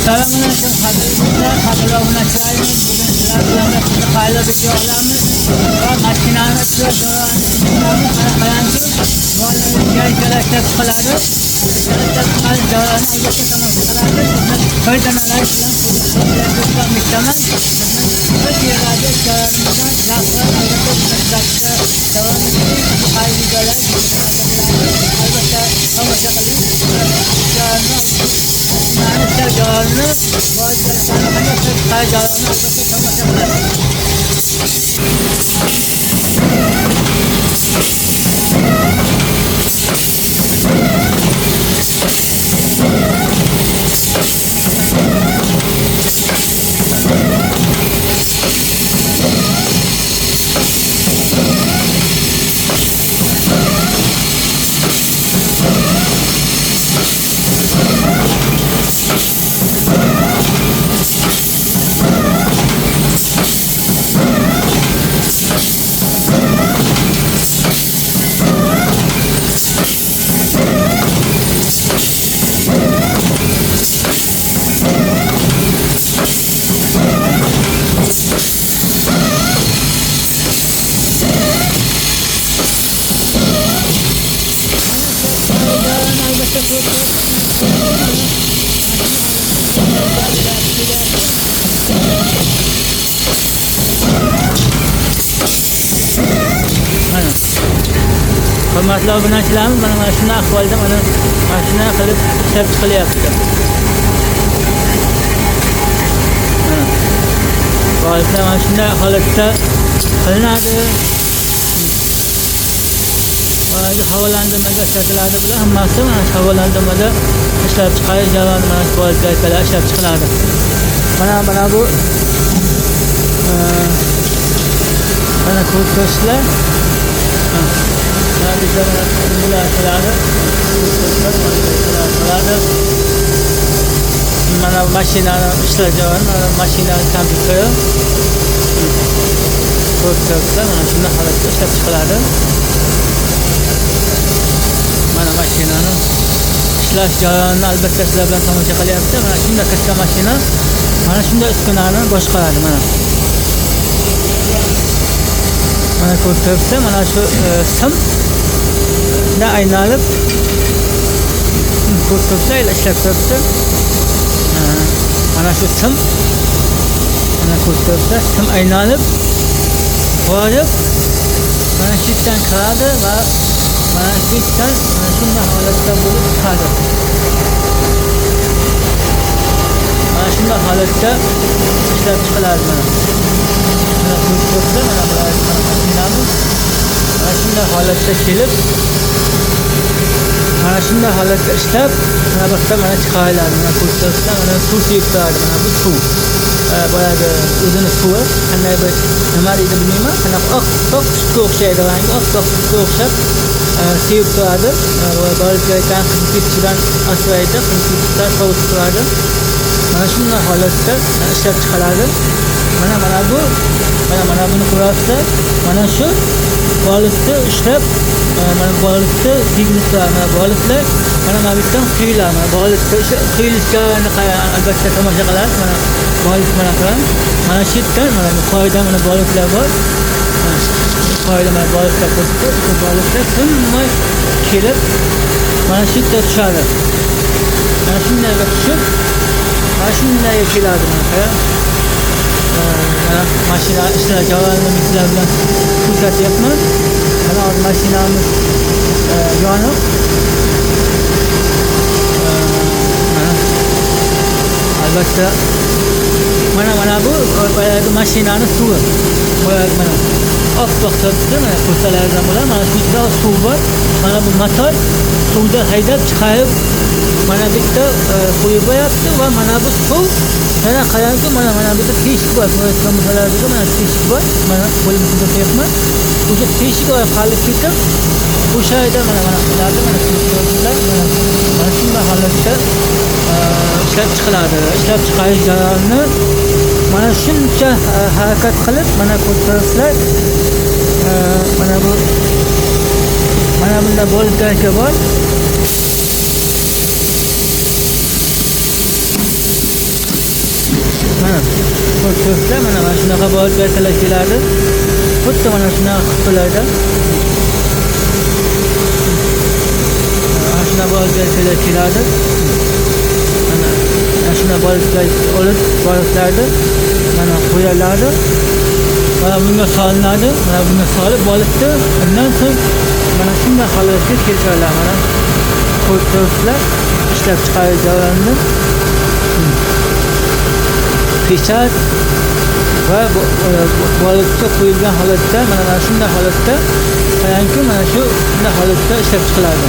Assalomualaikum qadrli obunachilarimiz. Bugun sizlar bilan sizni qayda video olamiz va mashinani qarangki, gaykalashda chiqiladi. Albatta tomosha qiladi. Foydalanalar bilan mehmon bir yerlarda joyimizdan zavqlar albatta davom etib videolar albatta tomosha qiling. Joylarni hurmatli obunachilarimiz, mana shunday ahvolda mana mashina qilib ishlab chiqilyapti. Mana shunday holatda qilinadi. Havolandirmaga ishlatiladi. Bular hammasi mana havolandirmada ishlab chiqarish jarayoni mana shu gaykalar ishlab chiqiladi. Mana bu mana ko'rsatishlar mana mashinani ishlash jarayoni, mana mashinani kompyuteri ko'rsatishlar mana shunday holatda ishlab chiqiladi. Mana mashinani ishlash jarayonini albatta sizlar bilan tomosha qilyapti. Mana shunday katta mashina mana shunday uskunani boshqaradi. Mana ko'rsatishlar mana shu simda aylanib ko'rsatishlar ishlab turibdi. Mana shu sim mana ko'rsatishlar sim aylanib borib mana shu yerdan kiradi va mana shu yerdan mana shunday holatda bo'lib chiqadi. Mana shunday holatda ishlab chiqiladi. Mana ko'rsatishlar mana bular mashinamiz mana shunday holatda kelib mana shunday holatda ishlab mana boshqa mana chiqariladi. Mana ko'rsatishlar mana suv sepib turadi. Mana bu suv boyagi o'zini suvi qanday bir nima deydi bilmayman. Mana oq sutga o'xshaydi, rangi oq sutga o'xshab sevib turadi. Boyliklardan qizib ketishidan asraydi, qizib ketishdan sovutib turadi. Mana shunday holatda ishlab chiqiladi. Mana bu mana buni ko'rasizlar. Mana shu bolitni ishlab mana bolitni tegishlar, mana bolitlar mana bu yerdan quyiladi. Mana bolitni quyilishga albatta tomosha qilasiz. Mana bolit mana qarang. Mana shu yerdan mana bu qoida mana bolitlar bor. Qoida mana bolitlar turibdi. Bu bolitlar tinmay kelib mana shu yerda tushadi. Mana shunday tushib mana shunday keladi. Mana qarang. Mana mashina ishlash jarayonini sizlar bilan ko'rsatyapman. Mana hozir mashinamiz yonib albatta mana bu boyagi mashinani suvi. Boyagi mana oppoq turibdi. Mana ko'rsalardan bo'ladi. Mana shu yerda suv bor. Mana bu motor suvda haydab chiqarib mana bu yerda qo'yib qo'yapti va mana bu suv mana qarangki, mana bu yerda teshik bor. Ko'rsalarga mana teshik bor. Mana qo'limni ko'rsatyapman. O'sha teshik orqali ketib o'sha yerda mana qiladi. Mana ko'rsatishlar mana shunday holatda ishlab chiqiladi. Ishlab chiqarish jarayonini mana shuncha harakat qilib mana ko'rsatishlar mana bu mana bunda bo'lib bor. ko'rsatsa mana shunaqa borib bersalar keladi. Xuddi mana shunaqa qilib shuna borib bersalar keladi. Mana shuna olib borishlardi. Mana qo'yiladi. Mana bunga solinadi. Mana bunga solib olibdi. Undan so'ng mana shunday holatga keltiradilar. Mana ko'rsatlar ishlab chiqarish jarayonida pechat va bo'libcha qo'yilgan holatda mana shunday holatda qarangki, mana shunday holatda ishlab chiqiladi.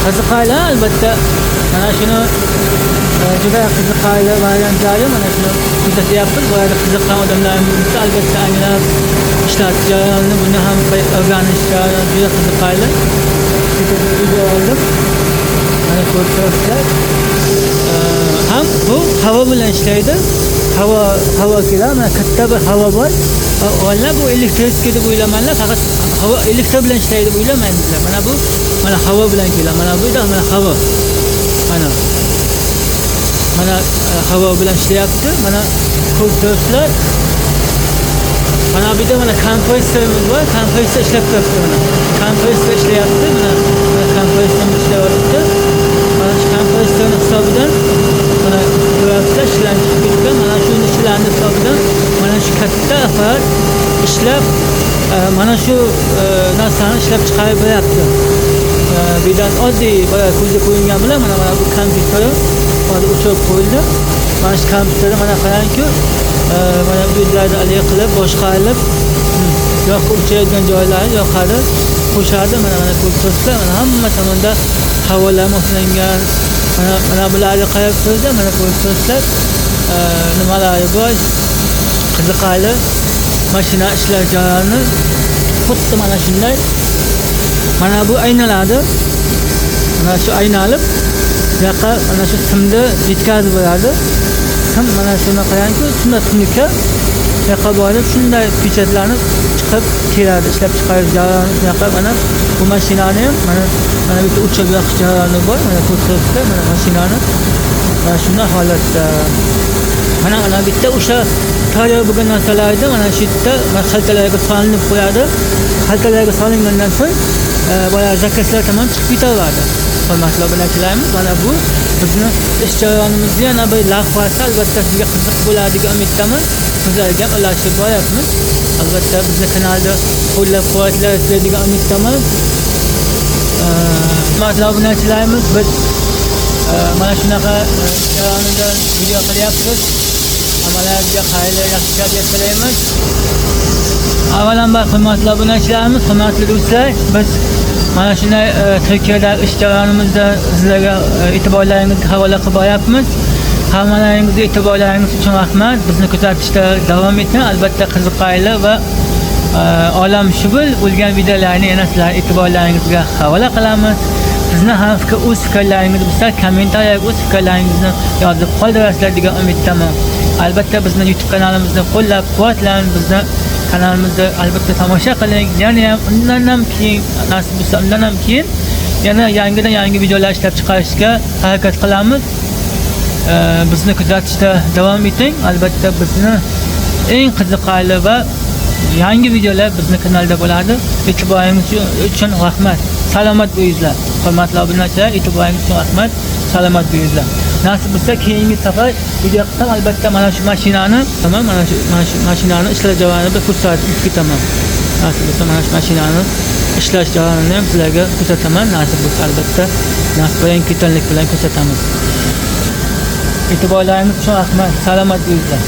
Qiziqarli albatta mana shuni juda qiziqarli variantlari mana shuni kuzatyapmiz. Bu yerda qiziqqan odamlarimiz albatta anglab ishlatish jarayonini buni ham o'rganish jarayoni juda qiziqarli. Video oldim. Mana ko'rsatlar ham bu havo bilan ishlaydi. Havo keladi. Mana katta bir havo bor. Olar bu elektrika deb o'ylamaylar, faqat havo elektr bilan ishlaydi deb o'ylamaydilar. Mana bu mana havo bilan keladi. Mana bu yerda mana havo. Mana havo bilan ishlayapti. Mana ko'rsatlar. Mana bu yerda mana kompressorimiz bor. Kompressor ishlab turibdi mana. Kompressor ishlayapti. Mana kompressorimiz ishlayapti. Mana shu kompressorning hisobidan mana ko'ryapsizlar, ishlanib ketgan. Mana shu ishlarning hisobidan mana shu katta apparat ishlab mana shu narsani ishlab chiqarib beryapti. Birdan oddiy ko'zga qo'yilgan bilan mana bu kompyuteri hozir o'chirib qo'yildi. Mana shu kompyuterda mana qarangki, mana bu yerlarda alik qilib boshqarilib yoqib o'chiradigan joylari yoqadi, qo'shadi. Mana ko'rsatlar, mana hamma tomonda havolar moslangan. Mana bularga qarab tursa, mana ko'rsatlar nimalari bor, qiziqarli mashina ishlash jarayoni xuddi mana shunday. Mana bu aynaladi. Mana shu aynalib yoqqa mana shu simni yetkazib beradi. Sim mana shuni qarangki, shunday tunuka yoqqa borib shunday pechatlanib chiqib keladi. Ishlab chiqarish jarayoni shunaqa. Mana bu mashinani ham mana bitta o'chirib yoqish jarayoni bor. Mana ko'rsatda mana mashinani mana shunday holatda. Mana bitta o'sha tayyor bo'lgan narsalarni mana shu yerda xaltalarga solinib qo'yadi. Xaltalarga solingandan so'ng boya zakazlar tomon chiqib ketaveradi. Hurmatli obunachilarimiz, mana bu bizni ish jarayonimizda yana bir lavhasi. Albatta sizga qiziq bo'ladigan umiddaman. Sizlarga ulashib boryapmiz. Albatta bizni kanalda qo'llab-quvvatlaysiz degan umiddaman. Hurmatli obunachilarimiz, biz mana shunaqa jarayonida video qilyapmiz. Amalarga xayrli yaxshilik tilaymiz. Avvalambor hurmatli obunachilarimiz, hurmatli do'stlar, biz mana shunday Turkiyadagi ish jarayonimizda sizlarga e'tiborlaringizni havola qilib boryapmiz. Hammalaringizga e'tiborlaringiz uchun rahmat. Bizni kuzatishda davom eting. Albatta qiziqarli va olamshumul bo'lgan videolarni yana sizlar e'tiborlaringizga havola qilamiz. Sizni ham o'z fikrlaringiz bo'lsa, kommentariyaga o'z fikrlaringizni yozib qoldirasizlar degan umiddaman. Albatta bizni YouTube kanalimizni qo'llab-quvvatlang, bizni kanalimizni albatta tomosha qiling. Yana ham undan ham keyin nasib bo'lsa, undan ham keyin yana yangi videolar ishlab chiqarishga harakat qilamiz. Bizni kuzatishda davom eting. Albatta bizni eng qiziqarli va yangi videolar bizni kanalda bo'ladi. E'tiboringiz uchun rahmat. Salomat bo'linglar. Hurmatli obunachilar, e'tiboringiz uchun rahmat. Salomat bo'linglar. Nasib bo'lsa keyingi safar video qilsam albatta mana shu mashinani, tamam, mana shu mashinani ishlash jarayonida ko'rsatib ketaman. Nasib bo'lsa mana shu mashinani ishlash jarayonini ham sizlarga ko'rsataman. Nasib bo'lsa albatta nasib bilan ketinlik bilan ko'rsatamiz. E'tiborlaringiz uchun rahmat. Salomat bo'linglar.